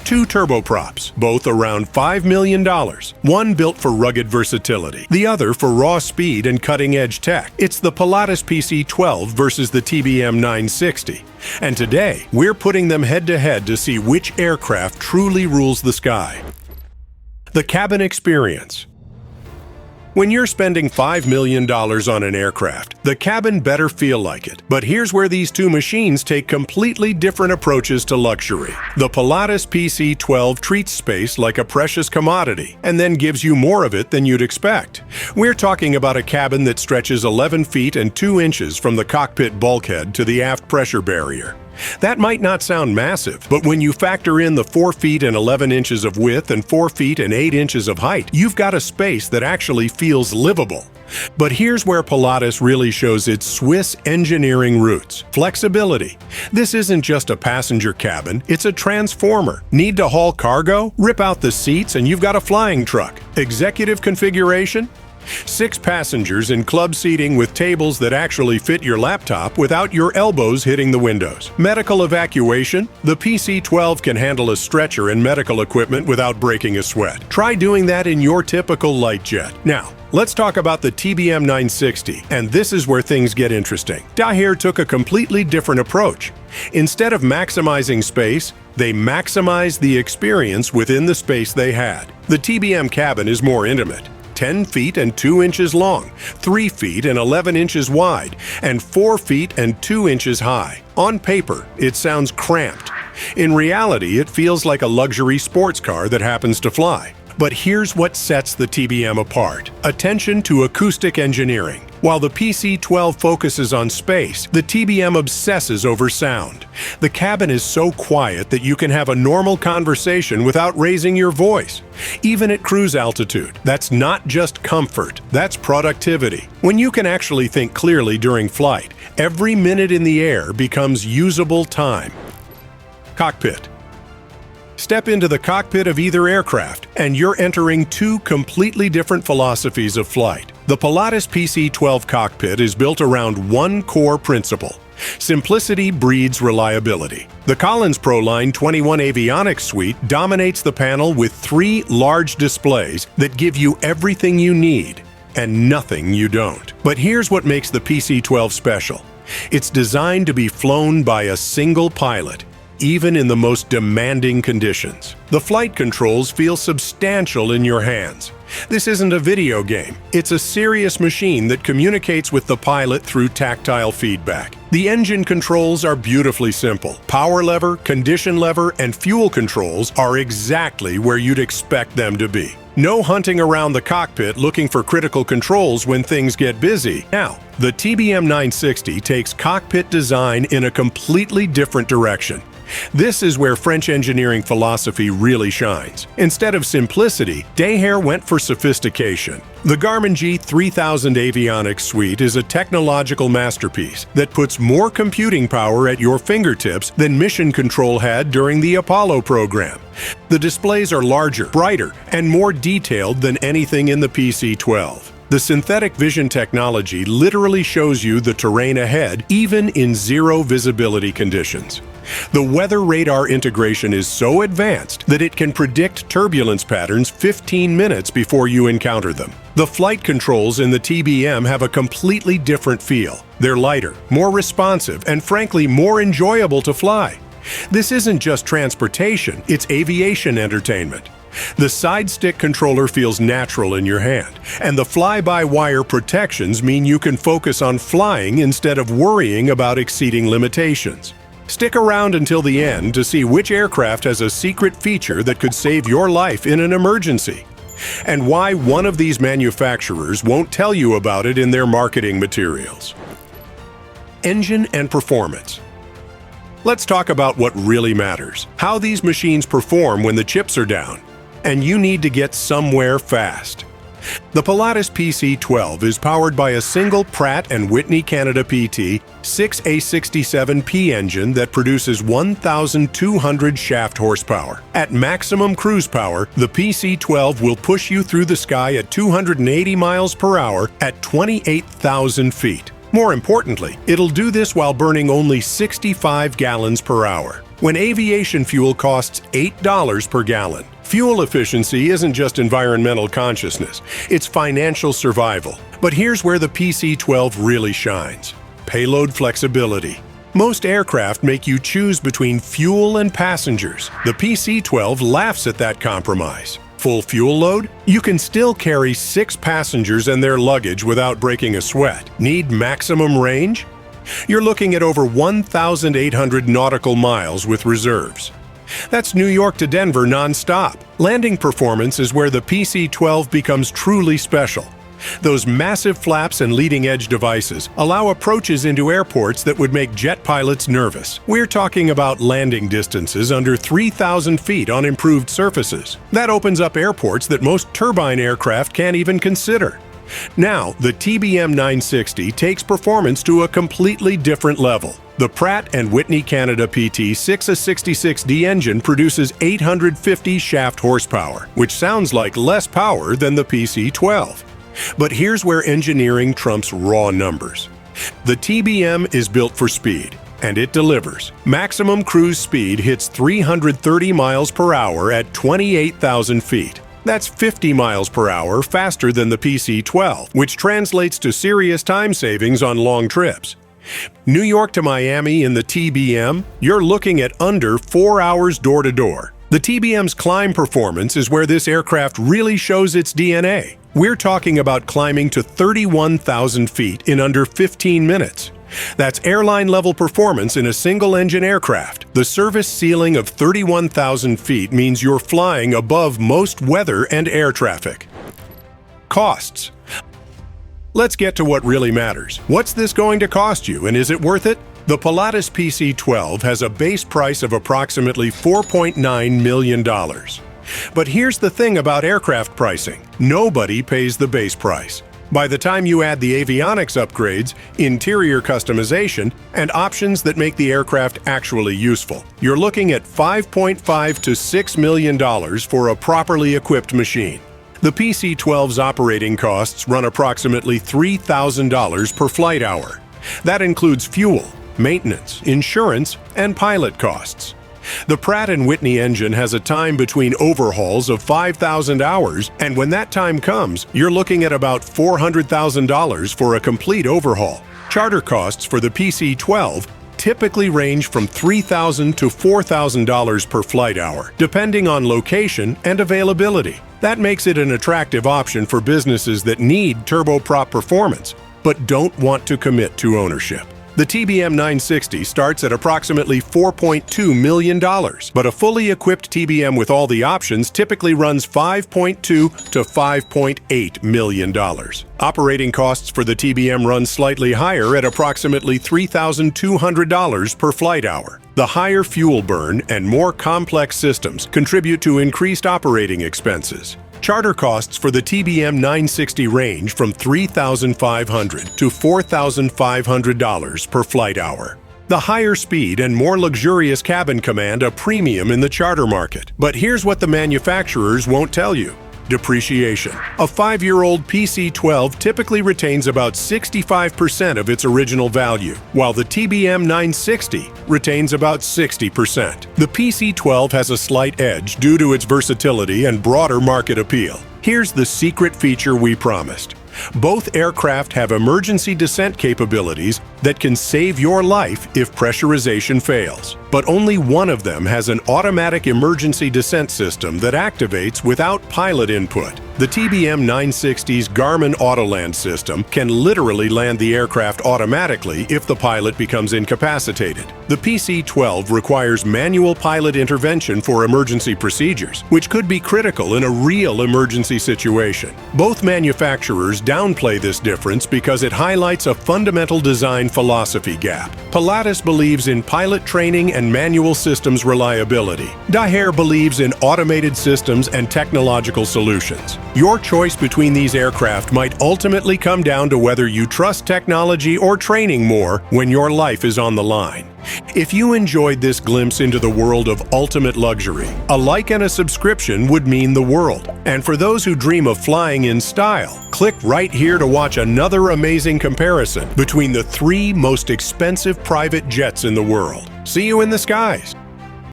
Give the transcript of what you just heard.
two turboprops, both around $5 million. One built for rugged versatility, the other for raw speed and cutting-edge tech. It's the Pilatus PC-12 versus the TBM 960. And today, we're putting them head-to-head to see which aircraft truly rules the sky. The cabin experience. When you're spending $5 million on an aircraft, the cabin better feel like it. But here's where these two machines take completely different approaches to luxury. The Pilatus PC-12 treats space like a precious commodity and then gives you more of it than you'd expect. We're talking about a cabin that stretches 11 feet and 2 inches from the cockpit bulkhead to the aft pressure barrier. That might not sound massive, but when you factor in the 4 feet and 11 inches of width and 4 feet and 8 inches of height, you've got a space that actually feels livable. But here's where Pilatus really shows its Swiss engineering roots. Flexibility. This isn't just a passenger cabin, it's a transformer. Need to haul cargo? Rip out the seats and you've got a flying truck. Executive configuration? 6 passengers in club seating with tables that actually fit your laptop without your elbows hitting the windows. Medical evacuation. The PC-12 can handle a stretcher and medical equipment without breaking a sweat. Try doing that in your typical light jet. Now, let's talk about the TBM 960, and this is where things get interesting. Daher took a completely different approach. Instead of maximizing space, they maximized the experience within the space they had. The TBM cabin is more intimate. 10 feet and 2 inches long, 3 feet and 11 inches wide, and 4 feet and 2 inches high. On paper, it sounds cramped. In reality, it feels like a luxury sports car that happens to fly. But here's what sets the TBM apart. Attention to acoustic engineering. While the PC-12 focuses on space, the TBM obsesses over sound. The cabin is so quiet that you can have a normal conversation without raising your voice. Even at cruise altitude, that's not just comfort, that's productivity. When you can actually think clearly during flight, every minute in the air becomes usable time. Cockpit. Step into the cockpit of either aircraft, and you're entering two completely different philosophies of flight. The Pilatus PC-12 cockpit is built around one core principle. Simplicity breeds reliability. The Collins ProLine 21 avionics suite dominates the panel with 3 large displays that give you everything you need and nothing you don't. But here's what makes the PC-12 special. It's designed to be flown by a single pilot, even in the most demanding conditions. The flight controls feel substantial in your hands. This isn't a video game. It's a serious machine that communicates with the pilot through tactile feedback. The engine controls are beautifully simple. Power lever, condition lever, and fuel controls are exactly where you'd expect them to be. No hunting around the cockpit looking for critical controls when things get busy. Now, the TBM 960 takes cockpit design in a completely different direction. This is where French engineering philosophy really shines. Instead of simplicity, Daher went for sophistication. The Garmin G3000 avionics suite is a technological masterpiece that puts more computing power at your fingertips than Mission Control had during the Apollo program. The displays are larger, brighter, and more detailed than anything in the PC-12. The synthetic vision technology literally shows you the terrain ahead, even in zero visibility conditions. The weather radar integration is so advanced that it can predict turbulence patterns 15 minutes before you encounter them. The flight controls in the TBM have a completely different feel. They're lighter, more responsive, and frankly more enjoyable to fly. This isn't just transportation, it's aviation entertainment. The side stick controller feels natural in your hand, and the fly-by-wire protections mean you can focus on flying instead of worrying about exceeding limitations. Stick around until the end to see which aircraft has a secret feature that could save your life in an emergency, and why one of these manufacturers won't tell you about it in their marketing materials. Engine and performance. Let's talk about what really matters, how these machines perform when the chips are down, and you need to get somewhere fast. The Pilatus PC-12 is powered by a single Pratt & Whitney Canada PT 6A67P engine that produces 1,200 shaft horsepower. At maximum cruise power, the PC-12 will push you through the sky at 280 miles per hour at 28,000 feet. More importantly, it'll do this while burning only 65 gallons per hour. when aviation fuel costs $8 per gallon. Fuel efficiency isn't just environmental consciousness, it's financial survival. But here's where the PC-12 really shines: payload flexibility. Most aircraft make you choose between fuel and passengers. The PC-12 laughs at that compromise. Full fuel load? You can still carry 6 passengers and their luggage without breaking a sweat. Need maximum range? You're looking at over 1,800 nautical miles with reserves. That's New York to Denver non-stop. Landing performance is where the PC-12 becomes truly special. Those massive flaps and leading-edge devices allow approaches into airports that would make jet pilots nervous. We're talking about landing distances under 3,000 feet on improved surfaces. That opens up airports that most turbine aircraft can't even consider. Now, the TBM 960 takes performance to a completely different level. The Pratt & Whitney Canada PT-6A66D engine produces 850 shaft horsepower, which sounds like less power than the PC-12. But here's where engineering trumps raw numbers. The TBM is built for speed, and it delivers. Maximum cruise speed hits 330 miles per hour at 28,000 feet. That's 50 miles per hour faster than the PC-12, which translates to serious time savings on long trips. New York to Miami in the TBM, you're looking at under 4 hours door-to-door. The TBM's climb performance is where this aircraft really shows its DNA. We're talking about climbing to 31,000 feet in under 15 minutes. That's airline-level performance in a single-engine aircraft. The service ceiling of 31,000 feet means you're flying above most weather and air traffic. Costs. Let's get to what really matters. What's this going to cost you, and is it worth it? The Pilatus PC-12 has a base price of approximately $4.9 million. But here's the thing about aircraft pricing: nobody pays the base price. By the time you add the avionics upgrades, interior customization, and options that make the aircraft actually useful, you're looking at $5.5 to $6 million for a properly equipped machine. The PC-12's operating costs run approximately $3,000 per flight hour. That includes fuel, maintenance, insurance, and pilot costs. The Pratt & Whitney engine has a time between overhauls of 5,000 hours, and when that time comes, you're looking at about $400,000 for a complete overhaul. Charter costs for the PC-12 typically range from $3,000 to $4,000 per flight hour, depending on location and availability. That makes it an attractive option for businesses that need turboprop performance, but don't want to commit to ownership. The TBM 960 starts at approximately $4.2 million, but a fully equipped TBM with all the options typically runs $5.2 to $5.8 million. Operating costs for the TBM run slightly higher at approximately $3,200 per flight hour. The higher fuel burn and more complex systems contribute to increased operating expenses. Charter costs for the TBM 960 range from $3,500 to $4,500 per flight hour. The higher speed and more luxurious cabin command a premium in the charter market. But here's what the manufacturers won't tell you: depreciation. A 5-year-old PC-12 typically retains about 65% of its original value, while the TBM 960 retains about 60%. The PC-12 has a slight edge due to its versatility and broader market appeal. Here's the secret feature we promised. Both aircraft have emergency descent capabilities that can save your life if pressurization fails. But only one of them has an automatic emergency descent system that activates without pilot input. The TBM 960's Garmin Autoland system can literally land the aircraft automatically if the pilot becomes incapacitated. The PC-12 requires manual pilot intervention for emergency procedures, which could be critical in a real emergency situation. Both manufacturers downplay this difference because it highlights a fundamental design philosophy gap. Pilatus believes in pilot training and manual systems reliability. Daher believes in automated systems and technological solutions. Your choice between these aircraft might ultimately come down to whether you trust technology or training more when your life is on the line. If you enjoyed this glimpse into the world of ultimate luxury, a like and a subscription would mean the world. And for those who dream of flying in style, click right here to watch another amazing comparison between the 3 most expensive private jets in the world. See you in the skies!